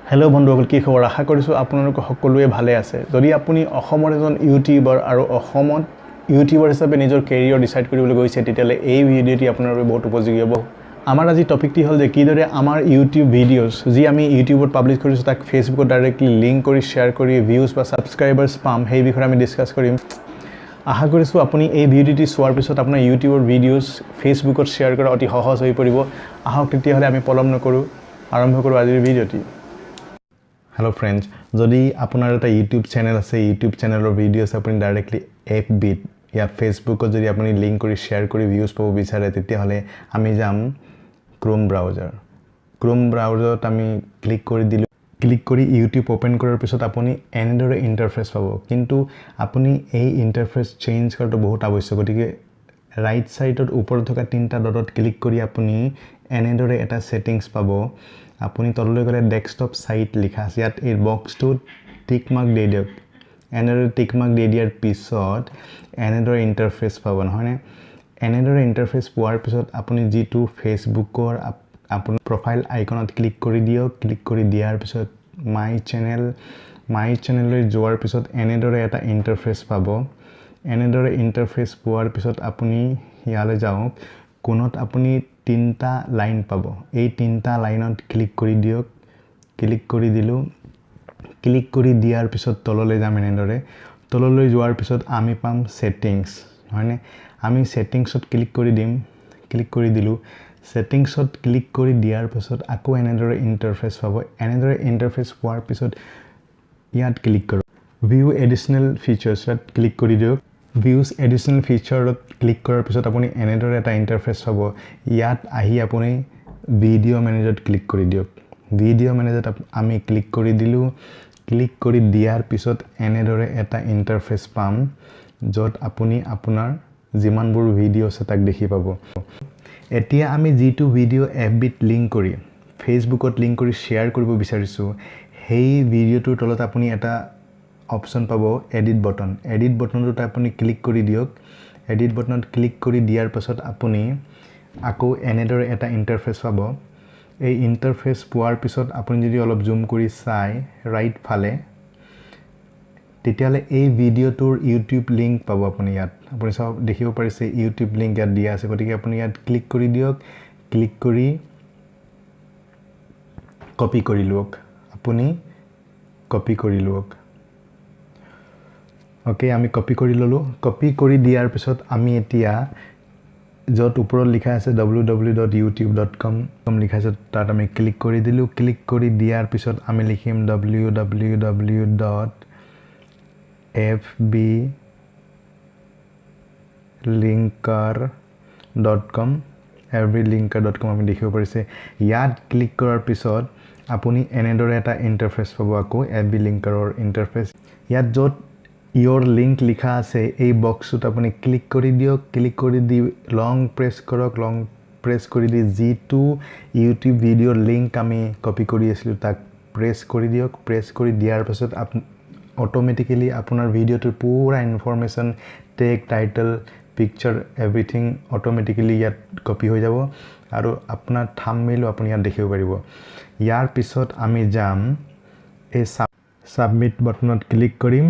Hello' বন্ধুসকল, কি খবৰ? আশা কৰিছোঁ আপোনালোক সকলোৱে ভালে আছে। যদি আপুনি অসমৰ এজন ইউটিউবাৰ আৰু অসমত ইউটিউবাৰ হিচাপে নিজৰ কেৰিয়াৰ ডিচাইড কৰিবলৈ গৈছে, তেতিয়াহ'লে এই ভিডিঅ'টি আপোনাৰ বাবে বহুত উপযোগী হ'ব। আমাৰ আজি টপিকটি হ'ল যে কিদৰে আমাৰ ইউটিউব ভিডিঅ'ছ যি আমি ইউটিউবত পাব্লিছ কৰিছোঁ তাক ফেচবুকত ডাইৰেক্টলি লিংক কৰি শ্বেয়াৰ কৰি ভিউজ বা ছাবস্ক্ৰাইবাৰ্ছ পাম, সেই বিষয়ে আমি ডিছকাছ কৰিম। আশা কৰিছোঁ আপুনি এই ভিডিঅ'টি চোৱাৰ পিছত আপোনাৰ ইউটিউবৰ ভিডিঅ'ছ ফেচবুকত শ্বেয়াৰ কৰা অতি সহজ হৈ পৰিব। আহক তেতিয়াহ'লে আমি পলম নকৰোঁ, আৰম্ভ কৰোঁ আজিৰ ভিডিঅ'টি। হেল্ল' ফ্ৰেণ্ডছ, যদি আপোনাৰ এটা ইউটিউব চেনেল আছে, ইউটিউব চেনেলৰ ভিডিঅ'ছ আপুনি ডাইৰেক্টলি এফবিত या ফেচবুকত যদি আপুনি লিংক কৰি শ্বেয়াৰ কৰি ভিউজ পাব বিচাৰে, তেতিয়াহ'লে আমি যাম ক্ৰোম ব্ৰাউজাৰ। ক্ৰোম ব্ৰাউজাৰত আমি ক্লিক কৰি দিলোঁ। ক্লিক কৰি ইউটিউব অ'পেন কৰাৰ পিছত আপুনি এনেদৰে ইণ্টাৰফেচ পাব। কিন্তু আপুনি এই ইণ্টাৰফেচ চেঞ্জ কৰাটো বহুত আৱশ্যক। গতিকে ৰাইট ছাইডত ওপৰত থকা তিনিটা ডটত ক্লিক কৰি আপুনি এনেদৰে এটা ছেটিংছ পাব। আপুনি তললৈ গ'লে ডেস্কটপ ছাইট লিখা আছে, ইয়াত এই বক্সটোত টিক মাৰ্ক দি দিয়ক। এনেদৰে টিক মাৰ্ক দি দিয়াৰ পিছত এনেদৰে ইণ্টাৰফেচ পাব, নহয়নে? এনেদৰে ইণ্টাৰফেচ পোৱাৰ পিছত আপুনি যিটো ফেচবুকৰ আপোনাৰ প্ৰফাইল আইকনত ক্লিক কৰি দিয়ক। ক্লিক কৰি দিয়াৰ পিছত মাই চেনেললৈ যোৱাৰ পিছত এনেদৰে এটা ইণ্টাৰফেচ পাব। এনেদৰে ইণ্টাৰফেচ পোৱাৰ পিছত আপুনি ইয়ালৈ যাওক। কোনত আপুনি তিনিটা লাইন পাব। এই তিনিটা লাইনত ক্লিক কৰি দিয়ক। ক্লিক কৰি দিলোঁ। ক্লিক কৰি দিয়াৰ পিছত তললৈ যাম। এনেদৰে তললৈ যোৱাৰ পিছত আমি পাম ছেটিংছ, হয়নে? আমি ছেটিংছত ক্লিক কৰি দিম। ক্লিক কৰি দিলোঁ। ছেটিংছত ক্লিক কৰি দিয়াৰ পিছত আকৌ এনেদৰে ইণ্টাৰফেচ পাব। এনেদৰে ইণ্টাৰফেচ পোৱাৰ পিছত ইয়াত ক্লিক কৰক। ভিউ এডিশ্যনেল ফিচাৰ্ছ, ইয়াত ক্লিক কৰি দিয়ক। ভিউজ এডিশ্যনেল ফিচাৰত ক্লিক কৰাৰ পিছত আপুনি এনেদৰে এটা ইণ্টাৰফেচ পাব। ইয়াত আহি আপুনি ভিডিঅ' মেনেজাৰত ক্লিক কৰি দিয়ক। ভিডিঅ' মেনেজাৰত আমি ক্লিক কৰি দিলোঁ। ক্লিক কৰি দিয়াৰ পিছত এনেদৰে এটা ইণ্টাৰফেচ পাম, য'ত আপুনি আপোনাৰ যিমানবোৰ ভিডিঅ' আছে তাক দেখি পাব। এতিয়া আমি যিটো ভিডিঅ' এফবিত লিংক কৰি ফেচবুকত লিংক কৰি শ্বেয়াৰ কৰিব বিচাৰিছোঁ, সেই ভিডিঅ'টোৰ তলত আপুনি এটা অপশ্যন পাব, এডিট বটন। এডিট বটনটোত আপুনি ক্লিক কৰি দিয়ক। এডিট বটনত ক্লিক কৰি দিয়াৰ পাছত আপুনি আকৌ এনেদৰে এটা ইণ্টাৰফেচ পাব। এই ইণ্টাৰফেচ পোৱাৰ পিছত আপুনি যদি অলপ জুম কৰি চাই ৰাইট ফালে, তেতিয়াহ'লে এই ভিডিঅ'টোৰ ইউটিউব লিংক পাব আপুনি ইয়াত। আপুনি চাওক, দেখিব পাৰিছে ইউটিউব লিংক ইয়াত দিয়া আছে। গতিকে আপুনি ইয়াত ক্লিক কৰি দিয়ক। ক্লিক কৰি কপি কৰি লওক। আপুনি কপি কৰি লওক। অ'কে, আমি কপি কৰি ল'লোঁ। কপি কৰি দিয়াৰ পিছত আমি এতিয়া য'ত ওপৰত লিখা আছে www.youtube.com লিখা আছে, তাত আমি ক্লিক কৰি দিলোঁ। ক্লিক কৰি দিয়াৰ পিছত আমি লিখিম www.fblinker.com fblinker.com আমি দেখিব পাৰিছে। ইয়াত ক্লিক কৰাৰ পিছত আপুনি এনেদৰে এটা ইণ্টাৰফেচ পাব, আকৌ FB লিংকাৰৰ ইণ্টাৰফেচ। ইয়াত য'ত ইয়ৰ লিংক লিখা আছে, এই বক্সটোত আপুনি ক্লিক কৰি দিয়ক। ক্লিক কৰি দি লং প্ৰেছ কৰক। লং প্ৰেছ কৰি দি যিটো ইউটিউব ভিডিঅ'ৰ লিংক আমি কপি কৰি আছিলোঁ তাক প্ৰেছ কৰি দিয়ক। প্ৰেছ কৰি দিয়াৰ পাছত অট'মেটিকেলি আপোনাৰ ভিডিঅ'টোৰ পূৰা information, tag, title, picture, everything automatically ইয়াত কপি হৈ যাব আৰু আপোনাৰ থাম্বনেইলো আপুনি ইয়াত দেখিব পাৰিব। ইয়াৰ পিছত আমি যাম এই ছাবমিট বটনত ক্লিক কৰিম।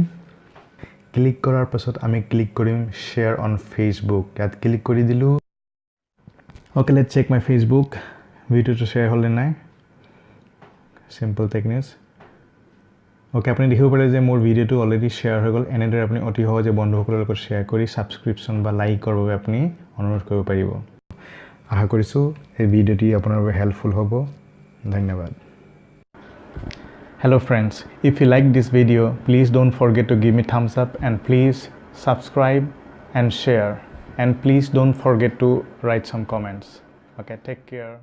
ক্লিক কৰাৰ পাছত আমি ক্লিক কৰিম শ্বেয়াৰ অন ফেচবুক। ইয়াত ক্লিক কৰি দিলোঁ। Okay, let's check my Facebook. ভিডিঅ'টো শ্বেয়াৰ হ'লে নাই, চিম্পল টেকনিক্স। অ'কে, আপুনি দেখিব পাৰে যে মোৰ ভিডিঅ'টো অলৰেডি শ্বেয়াৰ হৈ গ'ল। এনেদৰে আপুনি অতি সহজে বন্ধুসকলৰ লগত শ্বেয়াৰ কৰি ছাবস্ক্ৰিপশ্যন বা লাইকৰ বাবে আপুনি অনুৰোধ কৰিব পাৰিব। আশা কৰিছোঁ এই ভিডিঅ'টি আপোনাৰ বাবে হেল্পফুল হ'ব। ধন্যবাদ। Hello friends, if you like this video, please don't forget to give me thumbs up and please subscribe and share, and please don't forget to write some comments. Okay, take care.